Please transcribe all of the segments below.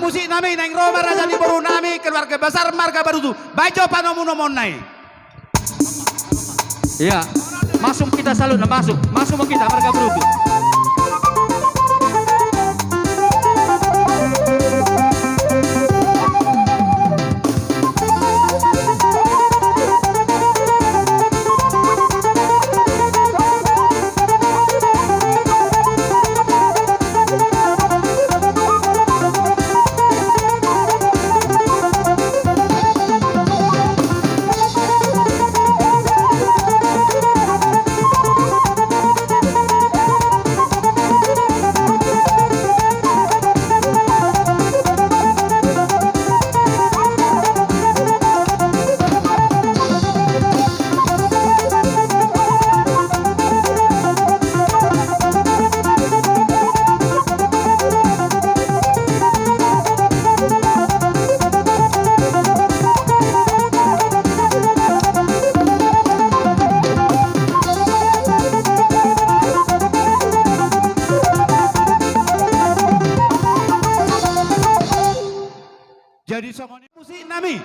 musik nami neng Roma Raja di Baru nami keluarga besar marga Barutu. Bajo panomun nai. Iya, masuk kita salut, masuk kita marga Barutu. Jadi songoni musik nami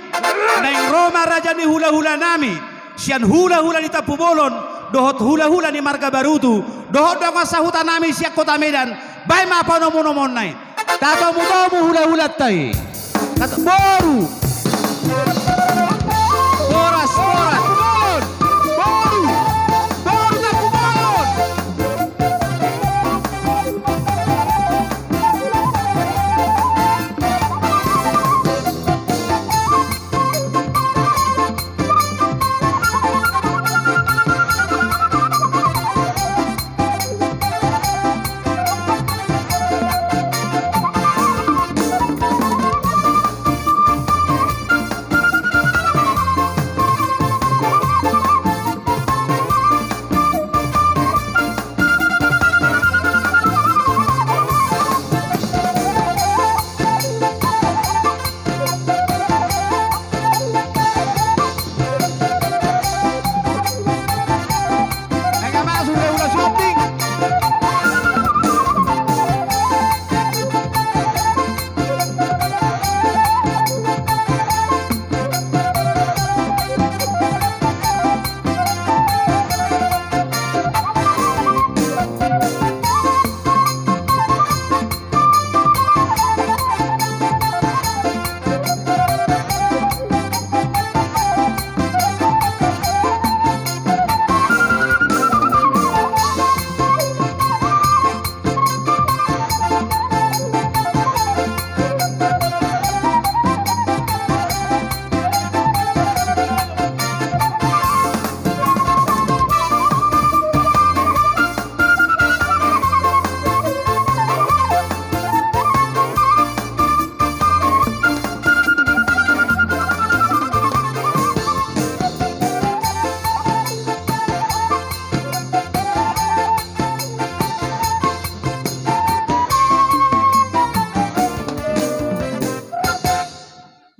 neng Roma Raja ni hula-hula nami sian hula-hula di Tapu Bolon dohot hula-hula di marga Barutu dohot donga sahuta nami siak kota Medan bai ma panomun nai tato mudomu hula-hula tai tato boru boras bolon boru Tapu Bolon.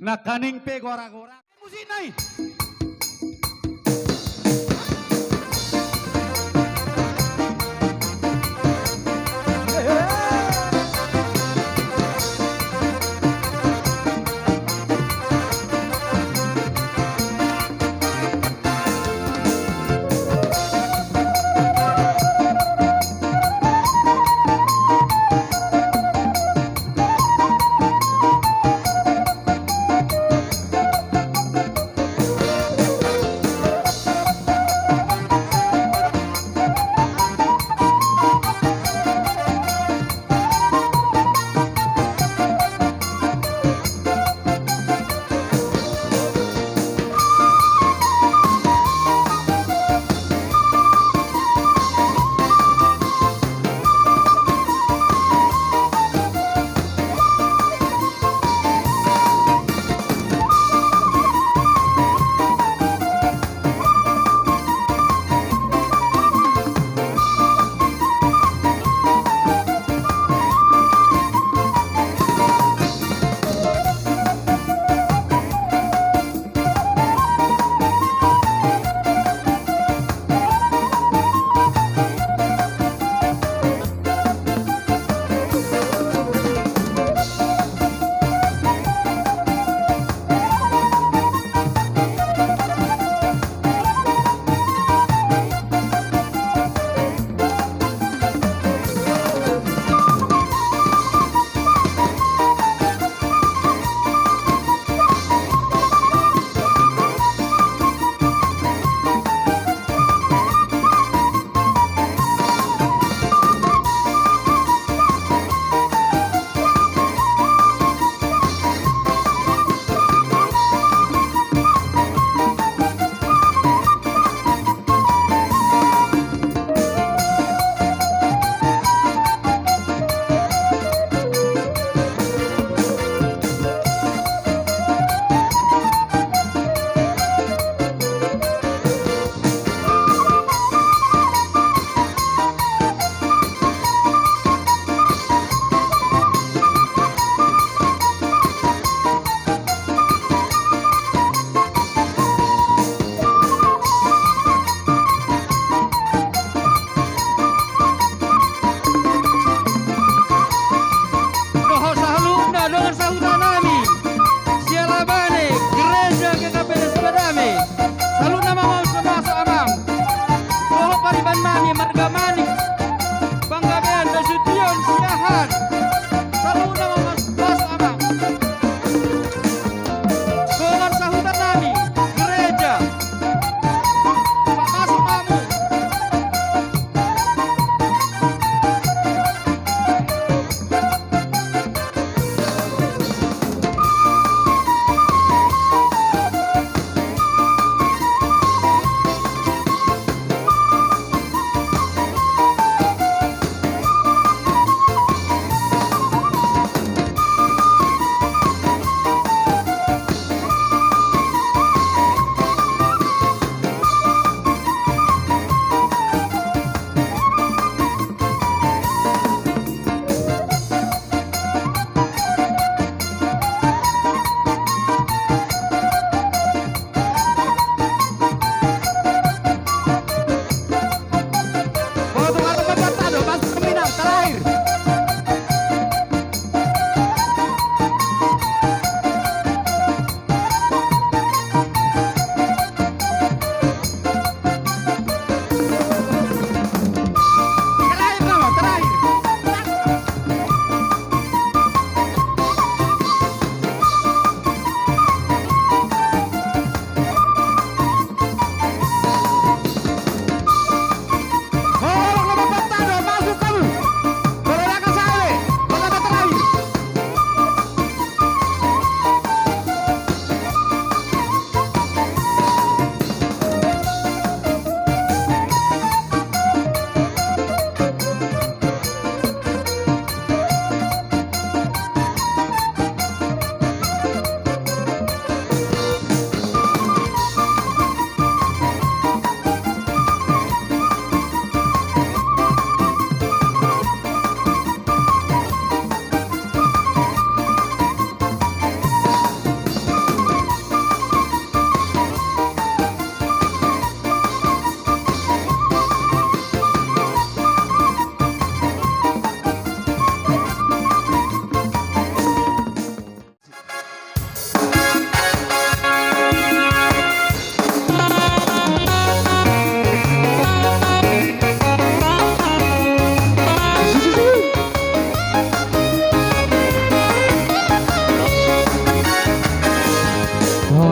Nak kaning pe gora-gora musik nai.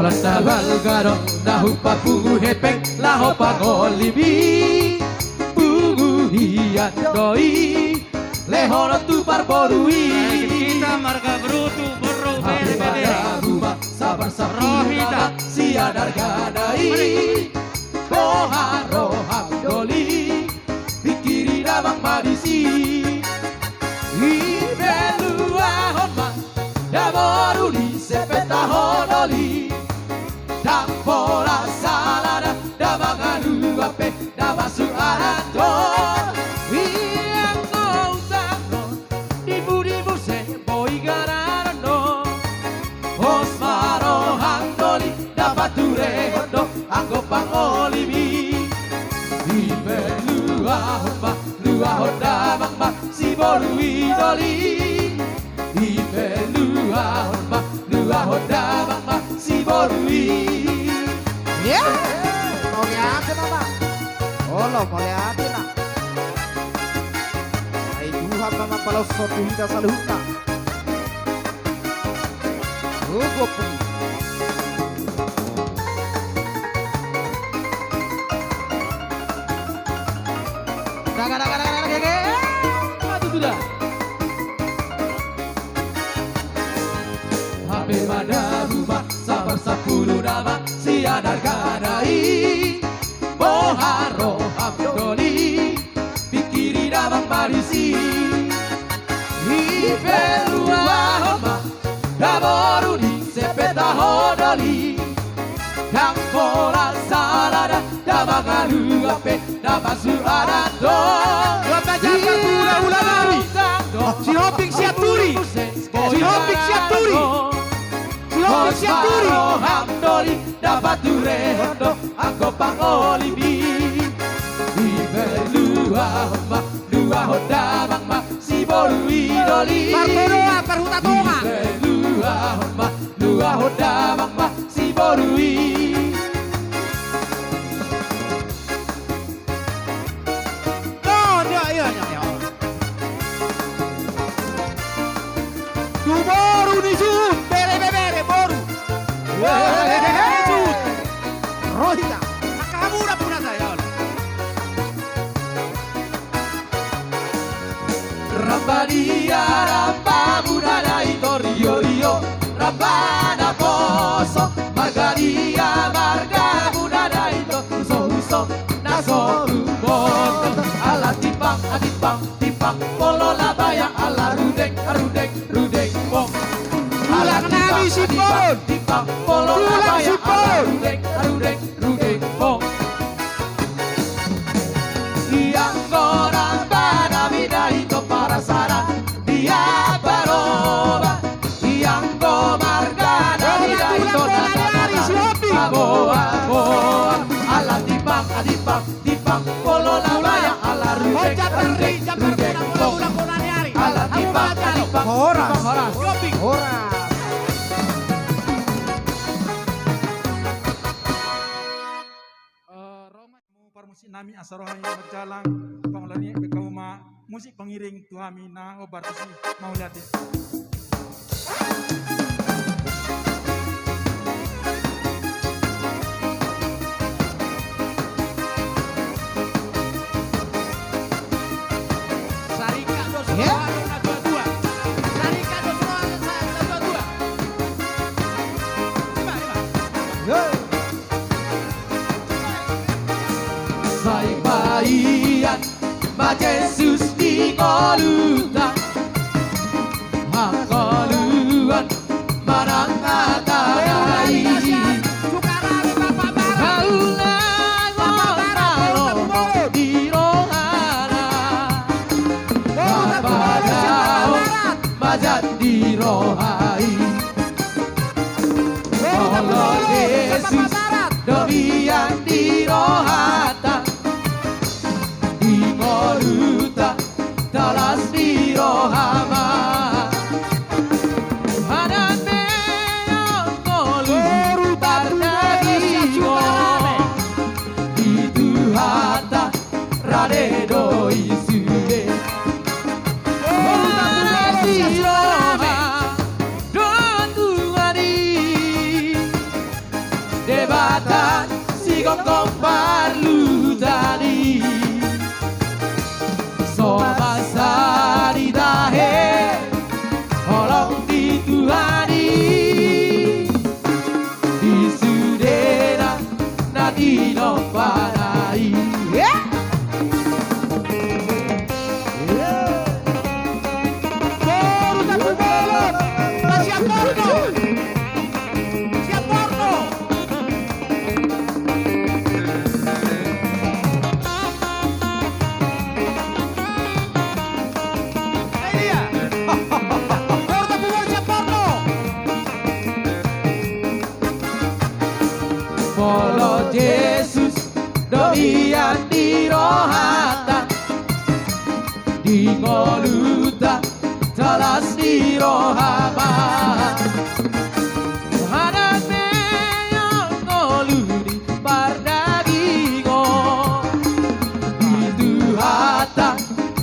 Holanda balgaro nahupa pungu hepeng lahopa ngolibi pungu hiat doi lehono tupar borui kita marga berutu boro Hape pada rumah sabar rohita siadar gadai Boha roham doli pikiri dabang madisi Ibelua homa daboru di sepeta hodoli Dampola salada dabanganu ape dabasu arato Yang kau sangno dibu se boy garano Osmaro handoli dabature hondo anggo pangolimi Ibelua homa lua honda mangma si boru idoli Ibelua homa lua honda mangma si boru Ya, mau liatin apa? Oh lo mau liatin lah. Ay Tuhan mama kalau sotu hida saluhna. Gue pun. Mati sudah. Hape pada rumah sabar 10 nama siadar gadai Boharo hamdoli pikiri dabang parisi Ibelua homa daboru di sepeta hodoli Dampola salada dabang alu ape dabasu arato Si Hoping Siaturi, si Hoping Siaturi, si Hoping Siaturi. Hamdoli dapat ture hondo anggo pangolibi Ibelua homa dua honda mangma si boru idoli Partodoa, Parhuta Tonga. Ibelua homa dua honda mangma si boru Oh, iya. Tu boru ni sud, bere boru. Sud. Rohita, nakamura puna saya. Rambadia ramba budaya itorio rio Rambana poso Margaria marga budaya ito Uso naso rumboto Ala tipang tipang Polo labaya ala rudeng bong Ala Nami si Pon. tipang Polo Tulang labaya si Pon. ala rudeng bong Yang orang pada vida itu para sara dia paroba yang go marga vida itu boa ala tipang polo labaya ala rudeng ala tipang Horas. Shopping. Horas. Parmusik nami asarohani berjalan panglani kamu musik pengiring tuhami na obar si mau lihat Sarika dos Ya. Roa, dua. Sarika dos Roa, dua. Lima. Sai baian ma Jesus di koluta Hakoluan marang atai Sukarare Bapak Barat. Kaula ngomong di rohana Bapadao majat di rohai Allah Yesus dobian di rohata di koluta talas di rohama Hanan meyon koluta dagigo itu hata rade doi sude si roha don tuari Jabatan si gonggong parlutani Soba sari dahe Holong dituhani Di sudena nadino panai Polo Jesus doian di rohata di ngoluta talas di rohama Hana meyo ngoludi pardagingo itu hata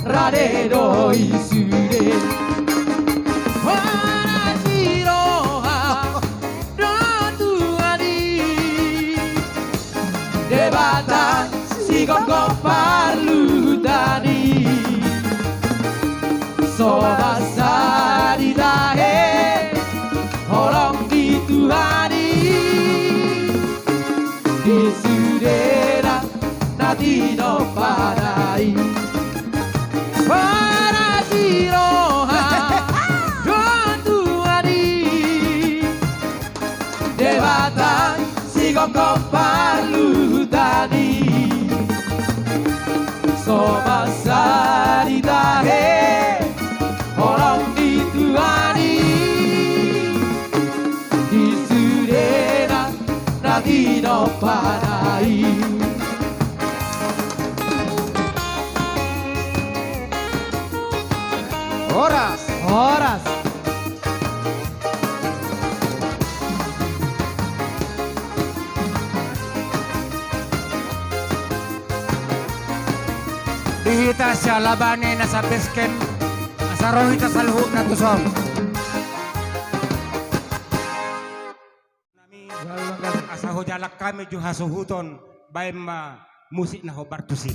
rade doi sude Hana di roha Jabatan si gonggong parlutani Soba sari dahe Holong dituhani Di sudena nadino panai Para siroha Don tuani Jabatan si gonggong parlutani Soba sari dahe Orang dituani Di sudena nadino panai Horas, horas. Dihita siya labanin na sa bisken. Asarohi ta sa luhut na tusong. Nami asaho jalak kami ju hasuhuton bay musik na ho bartusi.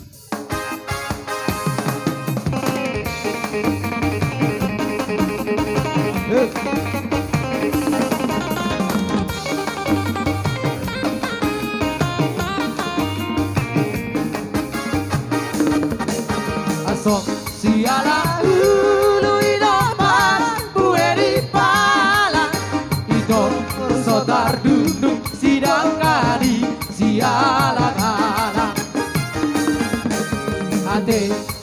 Asok siala ulu idoman bueri pala Idol sodar duduk sidang kadi siala kala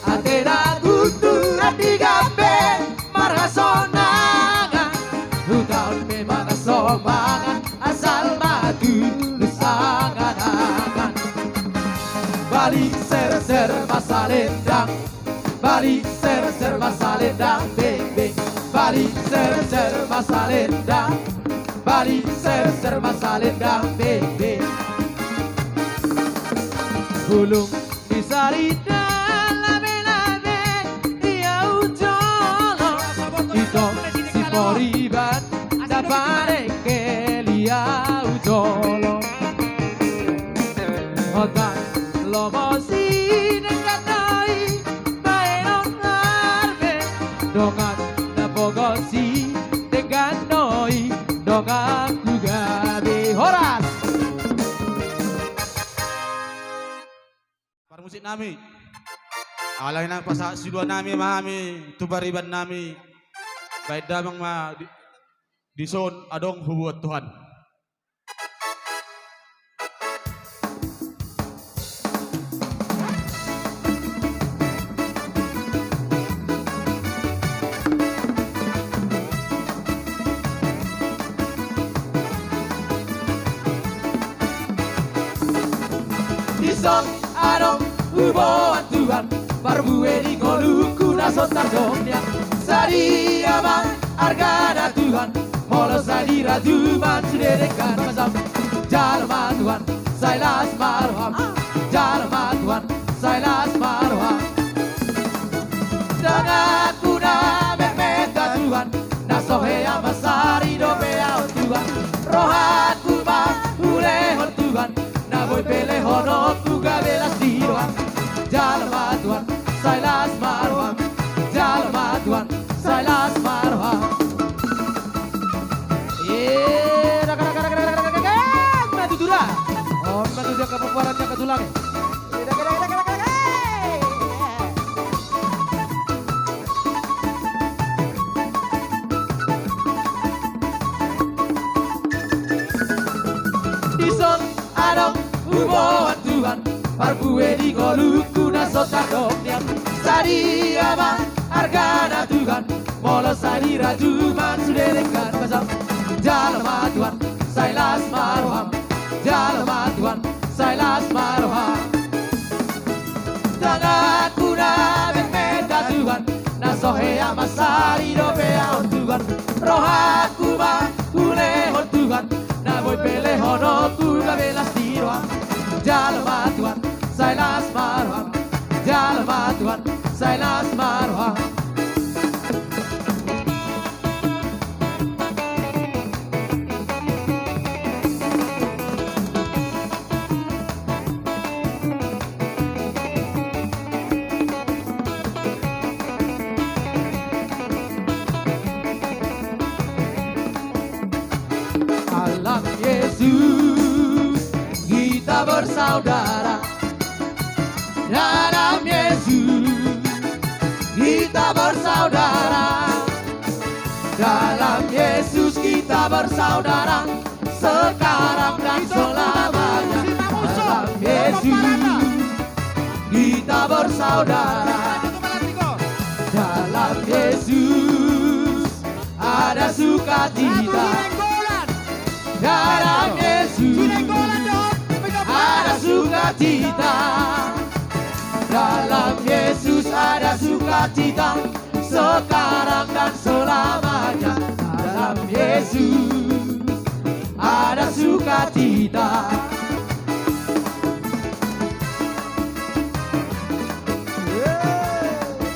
Ate dagutu ati gabe marasonanga Hutang memang somangan asal matu lusangan Bali ser masalendang Bali ser masalendang beng beng Bali ser masalendang Bali ser masalendang beng beng Gulung di sarita labe-labe ia ujolo Ito si poriban da pare ke lia ujolo Otak lomosi nekatoi baeron arbe dongan napogosi dengan noi dongan kugabe horas Para musik nami alay nang pasa sidua nami mahami tubariban nami baik damang di son adong hubuat Tuhan. Isong adong huboan Tuhan Barbue di koluku nasotar domnya Sari aman argana Tuhan Molo sadi rajuman suderekan masam Jalma Tuhan sailas marham Jalma Tuhan sailas marham Dengan kuna mehmeta Tuhan Nasohe amasari domea Tuhan Rohat kuma ulehon Tuhan Madudura. Oh, Madudura kepupuarannya ketulang. Dison adong uboan Tuhan Parpue di goluku na sotakoknya Sadi abang argana Tuhan Molo sadi rajuman sudah dekat pasang Jalma Tuhan Sailas maroham Jalma Tuhan Sailas maroham Tangan kuna bermeta Tuhan Nasohea masari dobeaon Tuhan Rohaku ba kunehon Tuhan Na voy pelehono kuna belas tiroam Jalma Tuhan Sailas maroham Jalma Tuhan Sailas maroham Dalam Yesus kita bersaudara. Dalam Yesus kita bersaudara. Dalam Yesus kita bersaudara sekarang dan selamanya. Dalam Yesus kita bersaudara. Dalam Yesus ada sukacita. Dalam Yesus ada sukacita. Dalam Yesus ada sukacita sekarang dan selamanya. Dalam Yesus ada sukacita.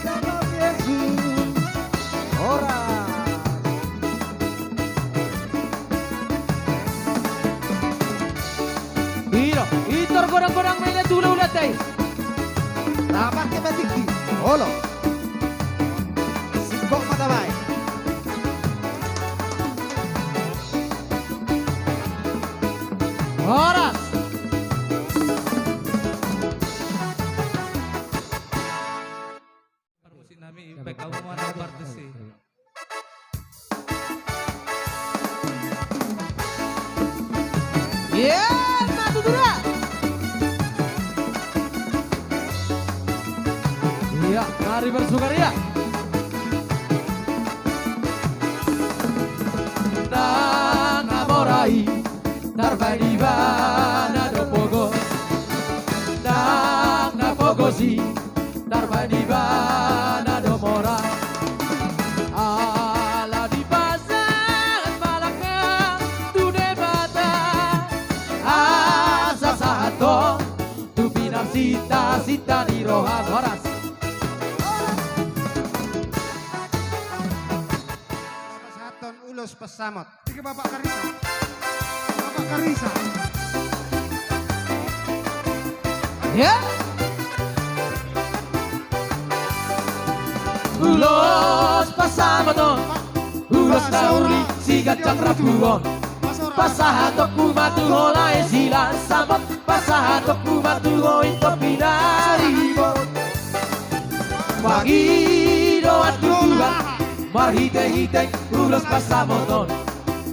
Dalam Yesus orang. Itor gorang-gorang mainnya dulu ulat day. Dapat ke batiki. Olo. Sikok mata baik. Horas. Musik nami kamu mana partisi. Yeah, Madudura. Iya, mari bersukaria. Nang amorai, tarbai di bana do pogo. Nang napogosi, tarbai di bana do mora. Ala di pasar malaka tu de bata. Asa sahato, tu pinar sita di rohan horas. Saton ulus pesamot. Tiga Bapak Karisa. Bapak Karisa. Ya. Ulos pasamaton, ulos nauli sigat cakrapuon. Pasahatok kumatu hola esilan samot, pasahatok kumatu hoin topinari bon. Pagi doat Tuhan, marhite-hite ulos pasamoton.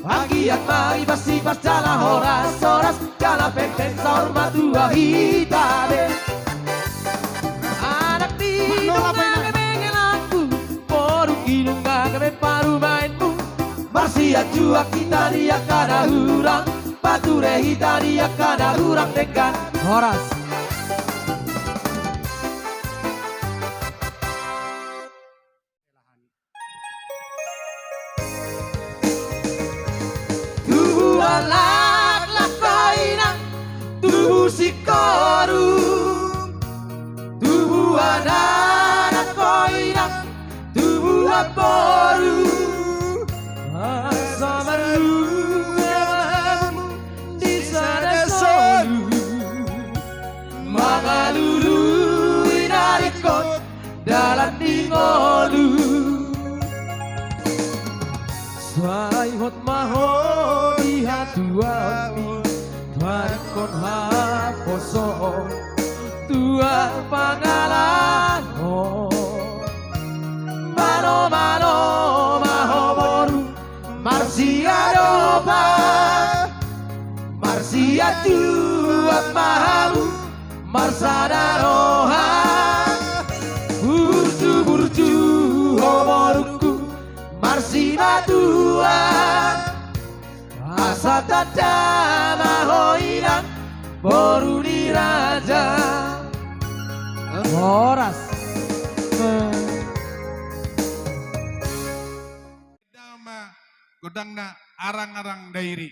Pagi at mai basi pascala horas, cala pensaur matua hitade. Anak di rumah kebengelanku, poruk ilunga kebe paru mainmu. Marsia jua kita dia kada hurang, pature hita dia kada hurang dekan horas. Tubuh alak koina, tubuh sikoru, tubuh anak koina, tubuh aporu. Di sana solu Mangalulu inarikot dalam dingolu Suai Dohot maho diha dua mi Dwarikon haposo Dua pangalan Mano mano maho boru Marsia doba Marsia dua mahamu Marsada roha Burju burju homoruku Marsima dua Asa tata mahoinan Boru di raja Horas Dama godangna arang-arang dairi.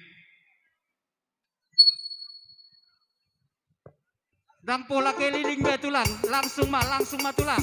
Dan pola keliling betulan, langsung mah tulang.